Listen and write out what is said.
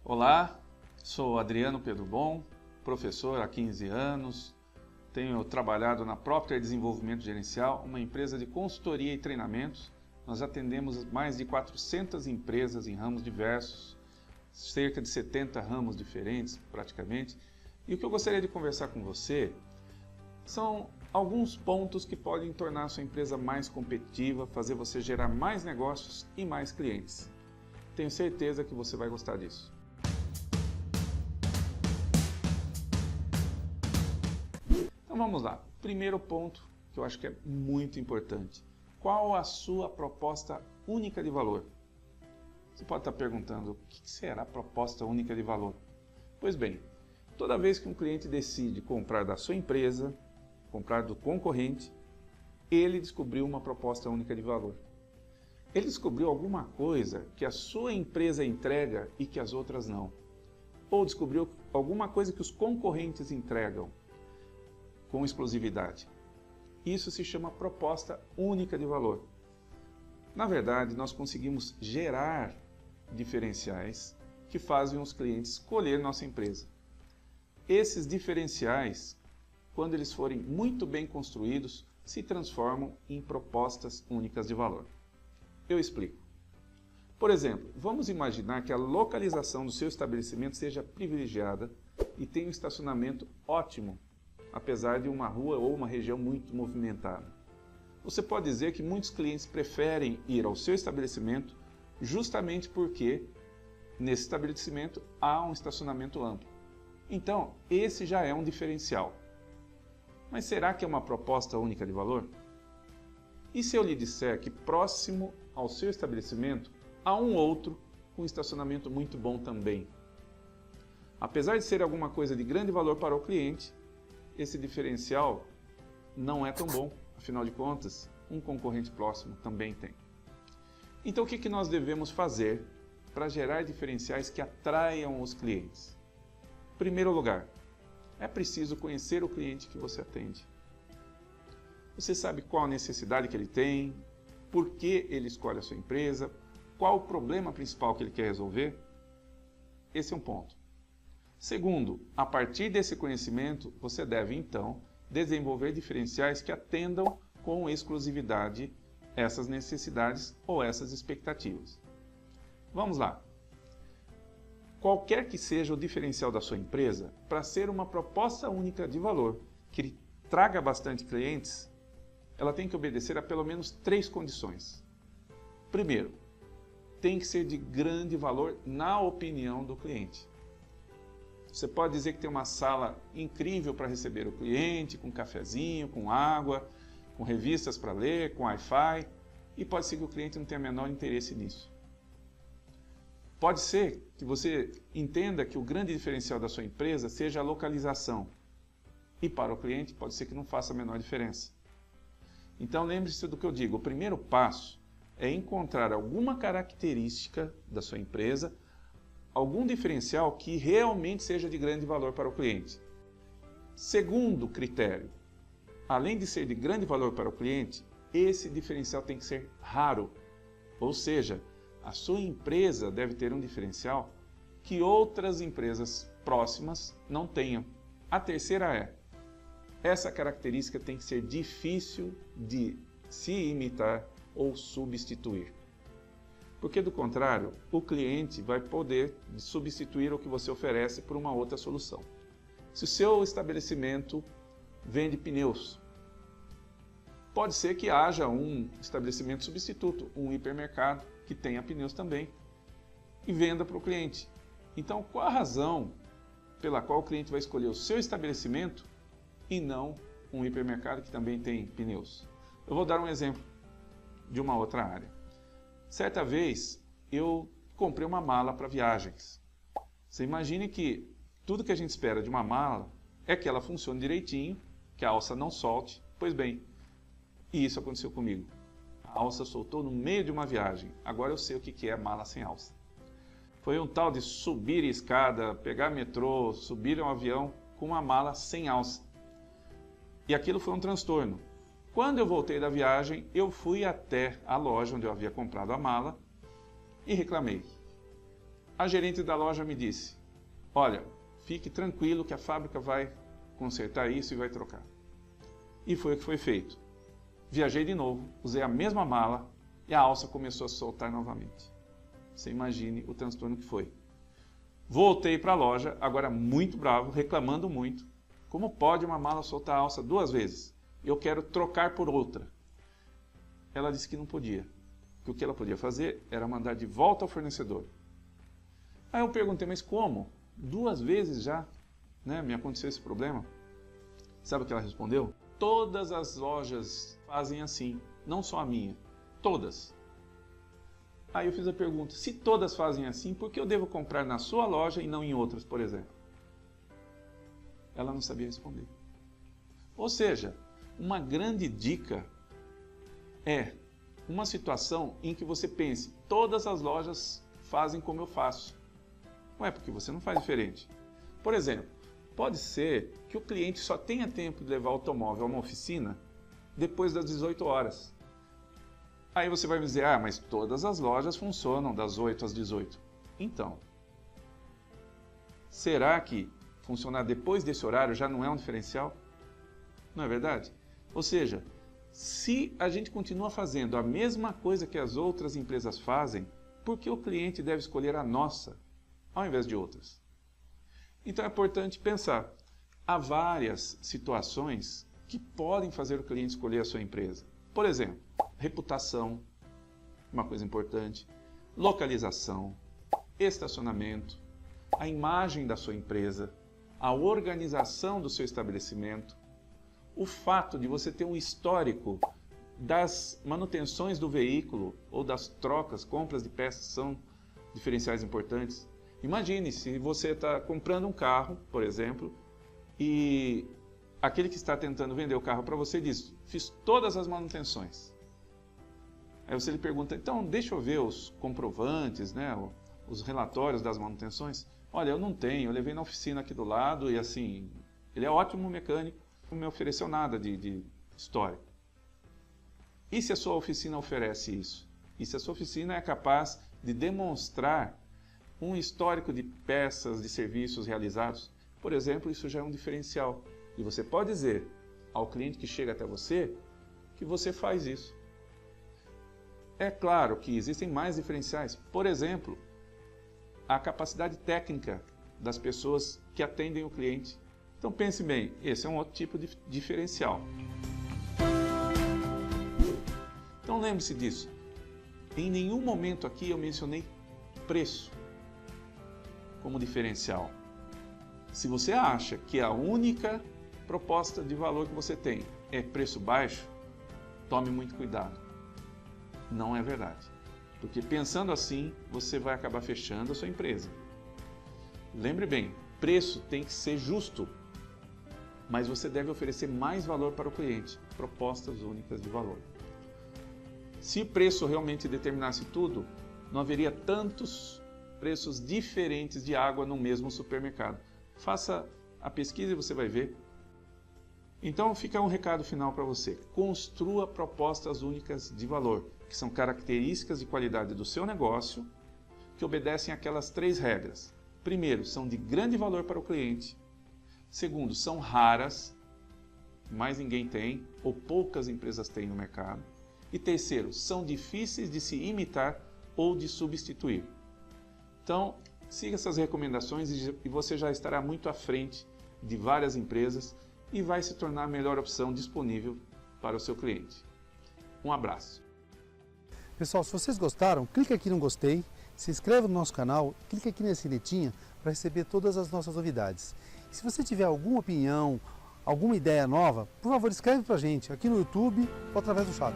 Olá, sou Adriano Pedro Bom, professor há 15 anos, tenho trabalhado na Procter Desenvolvimento Gerencial, uma empresa de consultoria e treinamentos. Nós atendemos mais de 400 empresas em ramos diversos, cerca de 70 ramos diferentes praticamente. E o que eu gostaria de conversar com você são alguns pontos que podem tornar a sua empresa mais competitiva, fazer você gerar mais negócios e mais clientes. Tenho certeza que você vai gostar disso. Então vamos lá. Primeiro ponto que eu acho que é muito importante. Qual a sua proposta única de valor? Você pode estar perguntando, o que será a proposta única de valor? Pois bem, toda vez que um cliente decide comprar da sua empresa, comprar do concorrente, ele descobriu uma proposta única de valor. Ele descobriu alguma coisa que a sua empresa entrega e que as outras não. Ou descobriu alguma coisa que os concorrentes entregam com exclusividade. Isso se chama proposta única de valor. Na verdade, nós conseguimos gerar diferenciais que fazem os clientes escolher nossa empresa. Esses diferenciais, quando eles forem muito bem construídos, se transformam em propostas únicas de valor. Eu explico. Por exemplo, vamos imaginar que a localização do seu estabelecimento seja privilegiada e tenha um estacionamento ótimo, apesar de uma rua ou uma região muito movimentada. Você pode dizer que muitos clientes preferem ir ao seu estabelecimento justamente porque nesse estabelecimento há um estacionamento amplo. Então, esse já é um diferencial. Mas será que é uma proposta única de valor? E se eu lhe disser que próximo ao seu estabelecimento há um outro com estacionamento muito bom também? Apesar de ser alguma coisa de grande valor para o cliente, esse diferencial não é tão bom, afinal de contas, um concorrente próximo também tem. Então o que nós devemos fazer para gerar diferenciais que atraiam os clientes? Em primeiro lugar, é preciso conhecer o cliente que você atende. Você sabe qual a necessidade que ele tem, por que ele escolhe a sua empresa, qual o problema principal que ele quer resolver? Esse é um ponto. Segundo, a partir desse conhecimento, você deve então desenvolver diferenciais que atendam com exclusividade essas necessidades ou essas expectativas. Vamos lá. Qualquer que seja o diferencial da sua empresa, para ser uma proposta única de valor que lhe traga bastante clientes, ela tem que obedecer a pelo menos 3 condições. Primeiro, tem que ser de grande valor na opinião do cliente. Você pode dizer que tem uma sala incrível para receber o cliente, com cafezinho, com água, com revistas para ler, com Wi-Fi, e pode ser que o cliente não tenha o menor interesse nisso. Pode ser que você entenda que o grande diferencial da sua empresa seja a localização, e para o cliente pode ser que não faça a menor diferença. Então lembre-se do que eu digo, o primeiro passo é encontrar alguma característica da sua empresa, algum diferencial que realmente seja de grande valor para o cliente. Segundo critério, além de ser de grande valor para o cliente, esse diferencial tem que ser raro, ou seja, a sua empresa deve ter um diferencial que outras empresas próximas não tenham. A terceira é, essa característica tem que ser difícil de se imitar ou substituir. Porque do contrário, o cliente vai poder substituir o que você oferece por uma outra solução. Se o seu estabelecimento vende pneus, pode ser que haja um estabelecimento substituto, um hipermercado que tenha pneus também e venda para o cliente. Então, qual a razão pela qual o cliente vai escolher o seu estabelecimento e não um hipermercado que também tem pneus? Eu vou dar um exemplo de uma outra área. Certa vez, eu comprei uma mala para viagens. Você imagine que tudo que a gente espera de uma mala é que ela funcione direitinho, que a alça não solte. Pois bem, e isso aconteceu comigo. A alça soltou no meio de uma viagem. Agora eu sei o que é mala sem alça. Foi um tal de subir escada, pegar metrô, subir um avião com uma mala sem alça. E aquilo foi um transtorno. Quando eu voltei da viagem, eu fui até a loja onde eu havia comprado a mala e reclamei. A gerente da loja me disse, olha, fique tranquilo que a fábrica vai consertar isso e vai trocar. E foi o que foi feito. Viajei de novo, usei a mesma mala e a alça começou a soltar novamente. Você imagine o transtorno que foi. Voltei para a loja, agora muito bravo, reclamando muito. Como pode uma mala soltar a alça 2 vezes? Eu quero trocar por outra. Ela disse que não podia, que o que ela podia fazer era mandar de volta ao fornecedor. Aí eu perguntei, mas como? 2 vezes já, né, me aconteceu esse problema? Sabe o que ela respondeu? Todas as lojas fazem assim, não só a minha, todas. Aí eu fiz a pergunta, se todas fazem assim, por que eu devo comprar na sua loja e não em outras, por exemplo? Ela não sabia responder. Ou seja, uma grande dica é uma situação em que você pense, todas as lojas fazem como eu faço. Ué, porque você não faz diferente. Por exemplo, pode ser que o cliente só tenha tempo de levar o automóvel a uma oficina depois das 18 horas. Aí você vai me dizer, ah, mas todas as lojas funcionam das 8 às 18. Então, será que funcionar depois desse horário já não é um diferencial? Não é verdade? Ou seja, se a gente continua fazendo a mesma coisa que as outras empresas fazem, por que o cliente deve escolher a nossa, ao invés de outras? Então é importante pensar, há várias situações que podem fazer o cliente escolher a sua empresa. Por exemplo, reputação, uma coisa importante, localização, estacionamento, a imagem da sua empresa, a organização do seu estabelecimento, o fato de você ter um histórico das manutenções do veículo ou das trocas, compras de peças são diferenciais importantes. Imagine se você está comprando um carro, por exemplo, e aquele que está tentando vender o carro para você diz, fiz todas as manutenções. Aí você lhe pergunta, então deixa eu ver os comprovantes, né, os relatórios das manutenções. Olha, eu não tenho, eu levei na oficina aqui do lado e assim, ele é ótimo mecânico, não me ofereceu nada de histórico. E se a sua oficina oferece isso? E se a sua oficina é capaz de demonstrar um histórico de peças, de serviços realizados? Por exemplo, isso já é um diferencial. E você pode dizer ao cliente que chega até você que você faz isso. É claro que existem mais diferenciais. Por exemplo, a capacidade técnica das pessoas que atendem o cliente. Então pense bem, esse é um outro tipo de diferencial. Então lembre-se disso. Em nenhum momento aqui eu mencionei preço como diferencial. Se você acha que a única proposta de valor que você tem é preço baixo, tome muito cuidado. Não é verdade. Porque pensando assim, você vai acabar fechando a sua empresa. Lembre bem, preço tem que ser justo, mas você deve oferecer mais valor para o cliente, propostas únicas de valor. Se o preço realmente determinasse tudo, não haveria tantos preços diferentes de água no mesmo supermercado. Faça a pesquisa e você vai ver. Então fica um recado final para você. Construa propostas únicas de valor, que são características de qualidade do seu negócio, que obedecem àquelas 3 regras. Primeiro, são de grande valor para o cliente. Segundo, são raras, mais ninguém tem, ou poucas empresas têm no mercado. E terceiro, são difíceis de se imitar ou de substituir. Então, siga essas recomendações e você já estará muito à frente de várias empresas e vai se tornar a melhor opção disponível para o seu cliente. Um abraço. Pessoal, se vocês gostaram, clique aqui no gostei, se inscreva no nosso canal, clique aqui na sinetinha para receber todas as nossas novidades. E se você tiver alguma opinião, alguma ideia nova, por favor escreve para a gente aqui no YouTube ou através do chat.